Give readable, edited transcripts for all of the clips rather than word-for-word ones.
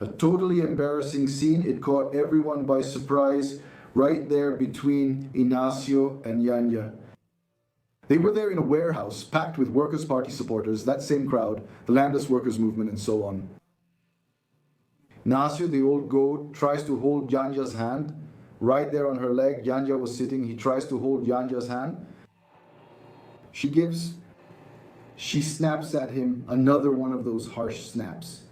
A totally embarrassing scene. It caught everyone by surprise right there between Inácio and Janja. They were there in a warehouse packed with Workers' Party supporters, that same crowd, the landless workers movement, and so on. Inácio, the old goat, tries to hold Janja's hand. Right there on her leg, Janja was sitting. He tries to hold Janja's hand. She snaps at him, another one of those harsh snaps.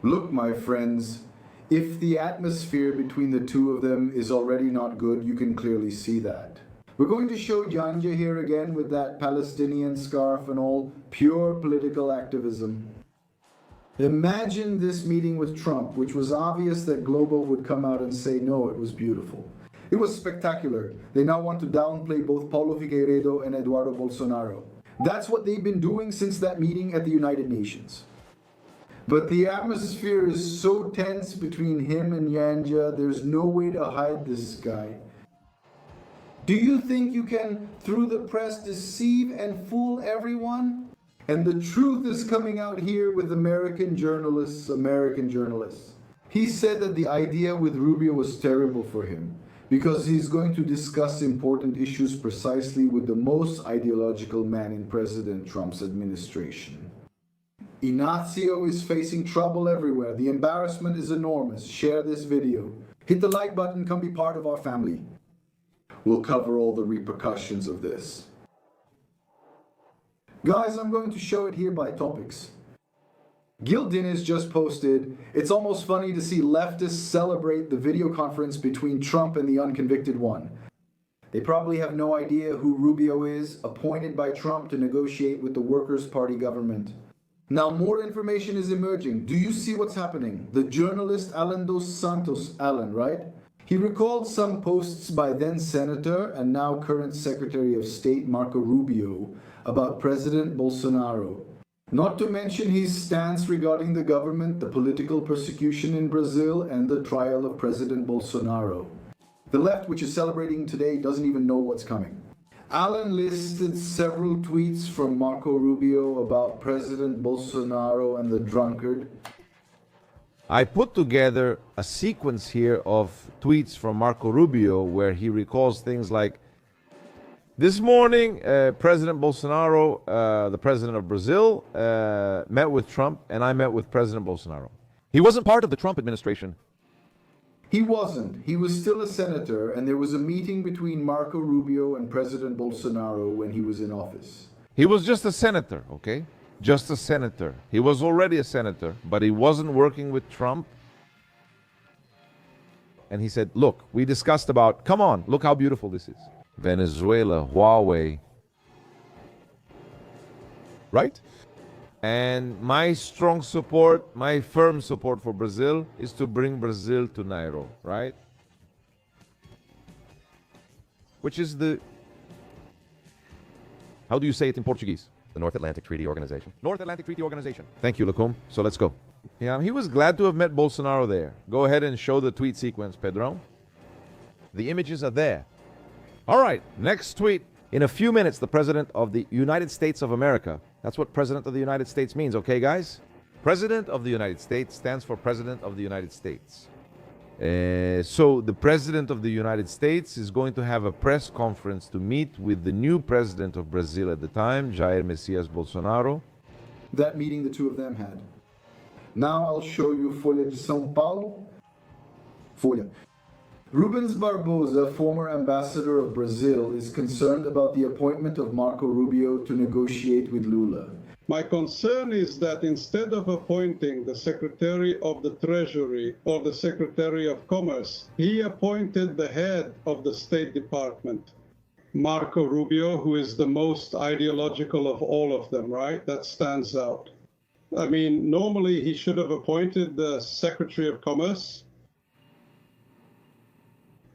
Look, my friends, if the atmosphere between the two of them is already not good, you can clearly see that. We're going to show Janja here again with that Palestinian scarf and all, pure political activism. Imagine this meeting with Trump, which was obvious that Globo would come out and say, no, it was beautiful. It was spectacular. They now want to downplay both Paulo Figueiredo and Eduardo Bolsonaro. That's what they've been doing since that meeting at the United Nations. But the atmosphere is so tense between him and Janja, there's no way to hide this guy. Do you think you can, through the press, deceive and fool everyone? And the truth is coming out here with American journalists. He said that the idea with Rubio was terrible for him because he's going to discuss important issues precisely with the most ideological man in President Trump's administration. Inácio is facing trouble everywhere. The embarrassment is enormous. Share this video. Hit the like button, come be part of our family. We'll cover all the repercussions of this. Guys, I'm going to show it here by topics. Gil Dinis just posted, it's almost funny to see leftists celebrate the video conference between Trump and the unconvicted one. They probably have no idea who Rubio is, appointed by Trump to negotiate with the Workers' Party government. Now more information is emerging. Do you see what's happening? The journalist Alan dos Santos, Alan, right? He recalled some posts by then Senator and now current Secretary of State Marco Rubio about President Bolsonaro. Not to mention his stance regarding the government, the political persecution in Brazil, and the trial of President Bolsonaro. The left, which is celebrating today, doesn't even know what's coming. Alan listed several tweets from Marco Rubio about President Bolsonaro and the drunkard. I put together a sequence here of tweets from Marco Rubio where he recalls things like, this morning, President Bolsonaro, the president of Brazil, met with Trump, and I met with President Bolsonaro. He wasn't part of the Trump administration. He wasn't. He was still a senator, and there was a meeting between Marco Rubio and President Bolsonaro when he was in office. He was just a senator, okay? Just a senator. He was already a senator, but he wasn't working with Trump. And he said, look, we discussed about, come on, look how beautiful this is. Venezuela, Huawei. Right? And my strong support, my firm support for Brazil is to bring Brazil to Nairo, right? Which is the, how do you say it in Portuguese? The North Atlantic Treaty Organization. North Atlantic Treaty Organization. Thank you, Lacombe. So let's go. Yeah, he was glad to have met Bolsonaro there. Go ahead and show the tweet sequence, Pedro. The images are there. All right, next tweet. In a few minutes, the President of the United States of America. That's what President of the United States means, okay, guys? President of the United States stands for President of the United States. So the President of the United States is going to have a press conference to meet with the new President of Brazil at the time, Jair Messias Bolsonaro. That meeting the two of them had. Now I'll show you Folha de São Paulo. Folha. Rubens Barbosa, former ambassador of Brazil, is concerned about the appointment of Marco Rubio to negotiate with Lula. My concern is that instead of appointing the Secretary of the Treasury or the Secretary of Commerce, he appointed the head of the State Department, Marco Rubio, who is the most ideological of all of them, right? That stands out. I mean, normally he should have appointed the Secretary of Commerce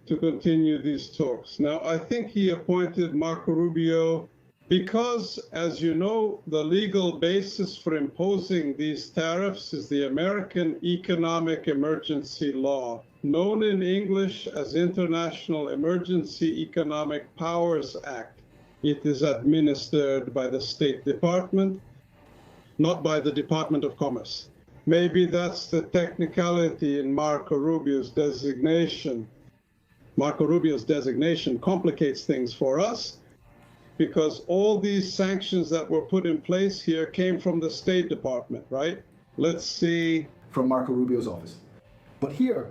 to continue these talks. Now, I think he appointed Marco Rubio because, as you know, the legal basis for imposing these tariffs is the American Economic Emergency Law, known in English as International Emergency Economic Powers Act. It is administered by the State Department, not by the Department of Commerce. Maybe that's the technicality in Marco Rubio's designation. Marco Rubio's designation complicates things for us because all these sanctions that were put in place here came from the State Department, right? Let's see. From Marco Rubio's office. But here,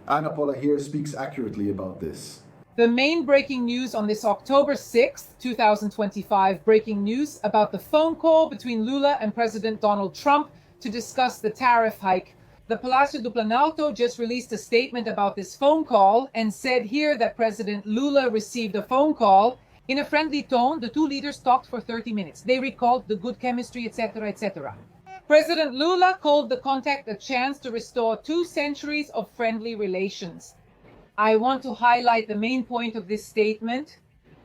Ana Paula here speaks accurately about this. The main breaking news on this October 6th, 2025, breaking news about the phone call between Lula and President Donald Trump to discuss the tariff hike. The Palacio do Planalto just released a statement about this phone call and said here that President Lula received a phone call. In a friendly tone, the two leaders talked for 30 minutes. They recalled the good chemistry, etc., etc. President Lula called the contact a chance to restore 2 centuries of friendly relations. I want to highlight the main point of this statement.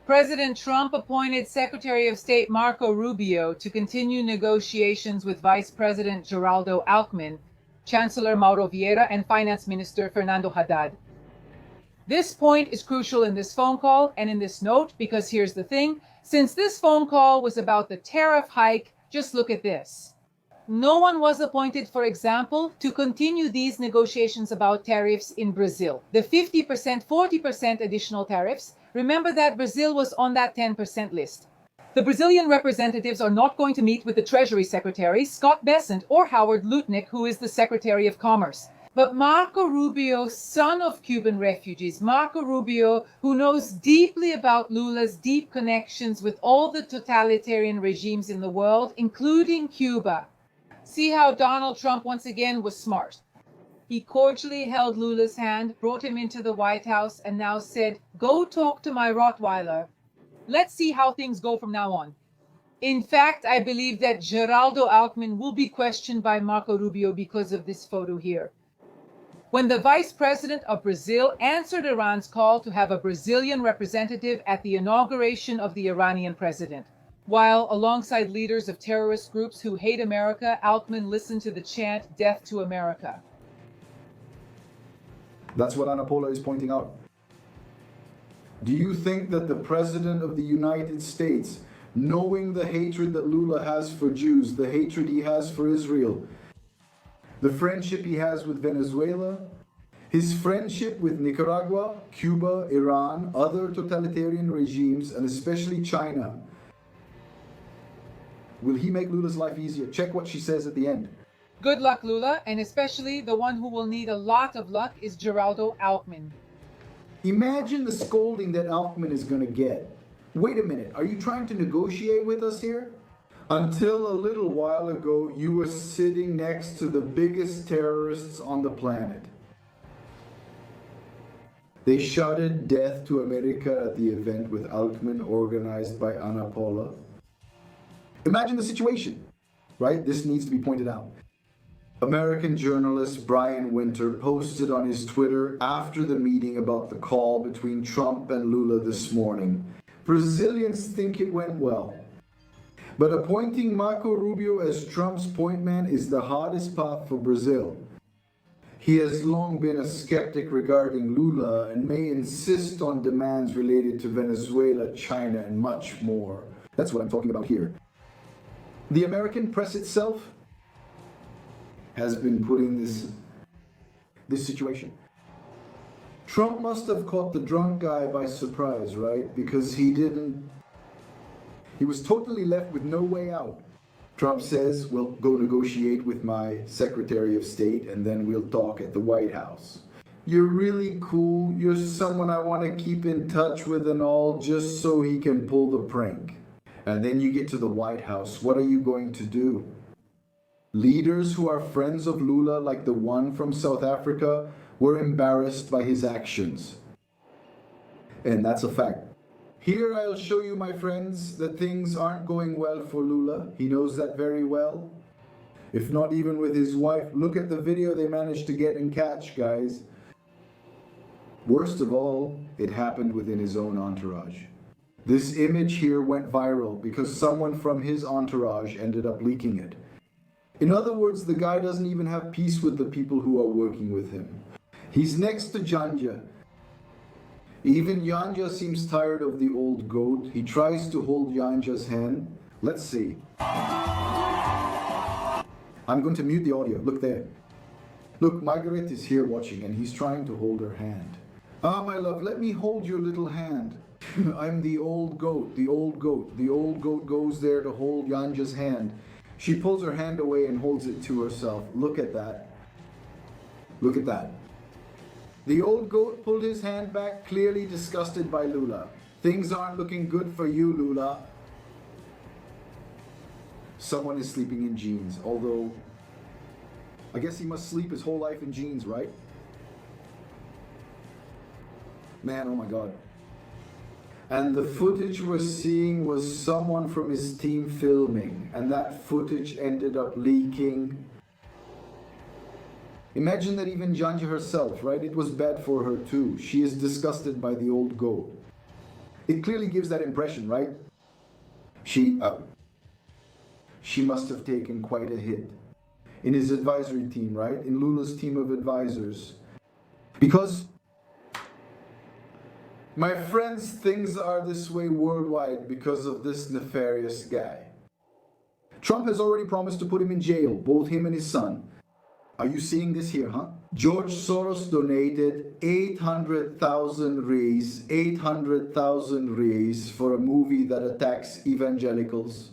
President Trump appointed Secretary of State Marco Rubio to continue negotiations with Vice President Geraldo Alckmin, Chancellor Mauro Vieira, and Finance Minister Fernando Haddad. This point is crucial in this phone call and in this note because here's the thing. Since this phone call was about the tariff hike, just look at this. No one was appointed, for example, to continue these negotiations about tariffs in Brazil. The 50%, 40% additional tariffs, remember that Brazil was on that 10% list. The Brazilian representatives are not going to meet with the Treasury Secretary, Scott Bessent, or Howard Lutnick, who is the Secretary of Commerce. But Marco Rubio, son of Cuban refugees, Marco Rubio, who knows deeply about Lula's deep connections with all the totalitarian regimes in the world, including Cuba. See how Donald Trump once again was smart. He cordially held Lula's hand, brought him into the White House, and now said, "Go talk to my Rottweiler. Let's see how things go from now on." In fact, I believe that Geraldo Alckmin will be questioned by Marco Rubio because of this photo here. When the Vice President of Brazil answered Iran's call to have a Brazilian representative at the inauguration of the Iranian president. While alongside leaders of terrorist groups who hate America, Alckmin listened to the chant, "Death to America." That's what Ana Paula is pointing out. Do you think that the President of the United States, knowing the hatred that Lula has for Jews, the hatred he has for Israel, the friendship he has with Venezuela, his friendship with Nicaragua, Cuba, Iran, other totalitarian regimes, and especially China, will he make Lula's life easier? Check what she says at the end. Good luck, Lula, and especially the one who will need a lot of luck is Geraldo Alckmin. Imagine the scolding that Alckmin is going to get. Wait a minute, are you trying to negotiate with us here? Until a little while ago, you were sitting next to the biggest terrorists on the planet. They shouted "Death to America" at the event with Alckmin organized by Ana Paula. Imagine the situation, right? This needs to be pointed out. American journalist Brian Winter posted on his Twitter after the meeting about the call between Trump and Lula this morning. Brazilians think it went well. But appointing Marco Rubio as Trump's point man is the hardest path for Brazil. He has long been a skeptic regarding Lula and may insist on demands related to Venezuela, China, and much more. That's what I'm talking about here. The American press itself has been putting this situation. Trump must have caught the drunk guy by surprise, right? Because he was totally left with no way out. Trump says, "Well, go negotiate with my Secretary of State and then we'll talk at the White House. You're really cool. You're someone I want to keep in touch with and all, just so he can pull the prank." And then you get to the White House. What are you going to do? Leaders who are friends of Lula, like the one from South Africa, were embarrassed by his actions. And that's a fact. Here I'll show you, my friends, that things aren't going well for Lula. He knows that very well. If not even with his wife. Look at the video they managed to get and catch, guys. Worst of all, it happened within his own entourage. This image here went viral because someone from his entourage ended up leaking it. In other words, the guy doesn't even have peace with the people who are working with him. He's next to Janja. Even Janja seems tired of the old goat. He tries to hold Janja's hand. Let's see. I'm going to mute the audio. Look there. Look, Margaret is here watching and he's trying to hold her hand. Ah, my love, let me hold your little hand. I'm the old goat, the old goat. The old goat goes there to hold Janja's hand. She pulls her hand away and holds it to herself. Look at that. Look at that. The old goat pulled his hand back, clearly disgusted by Lula. Things aren't looking good for you, Lula. Someone is sleeping in jeans, although I guess he must sleep his whole life in jeans, right? Man, oh my God. And the footage we're seeing was someone from his team filming, and that footage ended up leaking. Imagine that even Janja herself, right? It was bad for her too. She is disgusted by the old goat. It clearly gives that impression, right? She must have taken quite a hit in his advisory team, right? In Lula's team of advisors. Because, my friends, things are this way worldwide because of this nefarious guy. Trump has already promised to put him in jail, both him and his son. Are you seeing this here, huh? George Soros donated 800,000 reais for a movie that attacks evangelicals.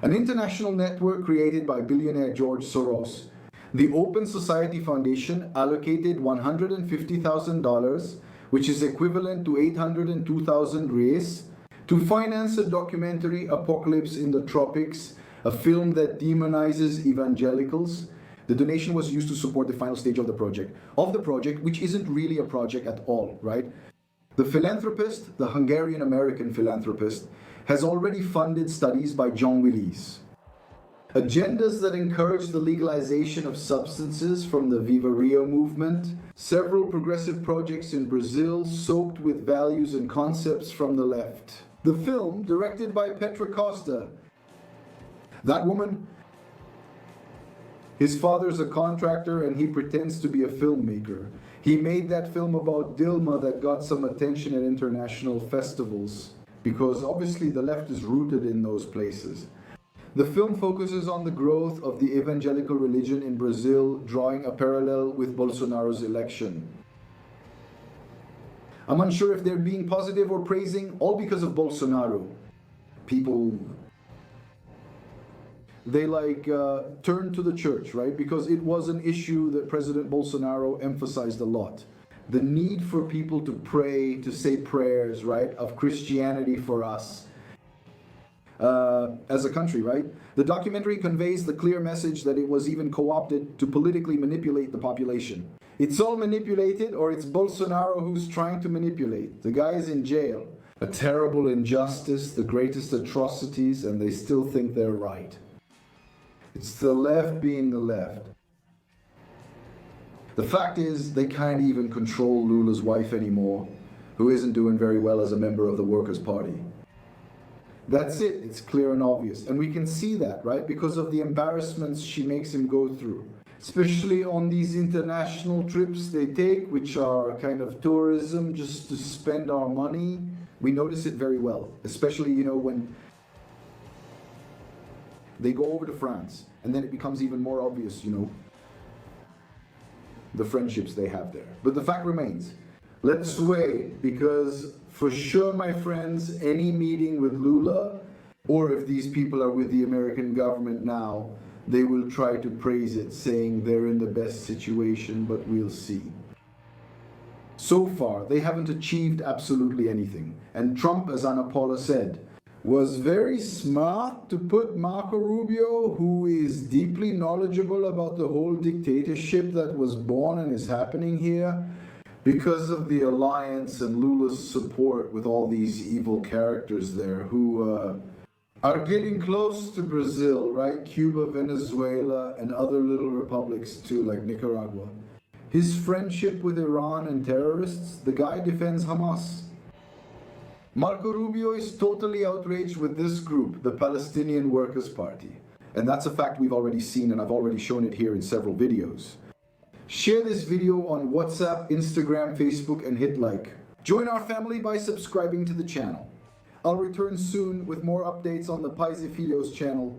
An international network created by billionaire George Soros, the Open Society Foundation allocated $150,000, which is equivalent to 802,000 reais, to finance a documentary, Apocalypse in the Tropics, a film that demonizes evangelicals. The donation was used to support the final stage of the project, which isn't really a project at all, right? The philanthropist, the Hungarian-American philanthropist, has already funded studies by John Willis. Agendas that encourage the legalization of substances from the Viva Rio movement, several progressive projects in Brazil soaked with values and concepts from the left. The film, directed by Petra Costa. That woman, his father's a contractor and he pretends to be a filmmaker. He made that film about Dilma that got some attention at international festivals, because obviously the left is rooted in those places. The film focuses on the growth of the evangelical religion in Brazil, drawing a parallel with Bolsonaro's election. I'm unsure if they're being positive or praising, all because of Bolsonaro. People, they turned to the church, right? Because it was an issue that President Bolsonaro emphasized a lot. The need for people to pray, to say prayers, right, of Christianity for us as a country, right? The documentary conveys the clear message that it was even co-opted to politically manipulate the population. It's all manipulated, or it's Bolsonaro who's trying to manipulate. The guy is in jail. A terrible injustice, the greatest atrocities, and they still think they're right. It's the left being the left. The fact is, they can't even control Lula's wife anymore, who isn't doing very well as a member of the Workers' Party. That's it. It's clear and obvious. And we can see that, right? Because of the embarrassments she makes him go through. Especially on these international trips they take, which are kind of tourism just to spend our money. We notice it very well. Especially, when they go over to France. And then it becomes even more obvious, the friendships they have there. But the fact remains, let's wait, because for sure, my friends, any meeting with Lula, or if these people are with the American government now, they will try to praise it, saying they're in the best situation, but we'll see. So far, they haven't achieved absolutely anything. And Trump, as Ana Paula said, was very smart to put Marco Rubio, who is deeply knowledgeable about the whole dictatorship that was born and is happening here, because of the alliance and Lula's support with all these evil characters there who are getting close to Brazil, right? Cuba, Venezuela, and other little republics too, like Nicaragua. His friendship with Iran and terrorists, the guy defends Hamas. Marco Rubio is totally outraged with this group, the Palestinian Workers' Party. And that's a fact we've already seen, and I've already shown it here in several videos. Share this video on WhatsApp, Instagram, Facebook, and hit like. Join our family by subscribing to the channel. I'll return soon with more updates on the Paise Filhos channel.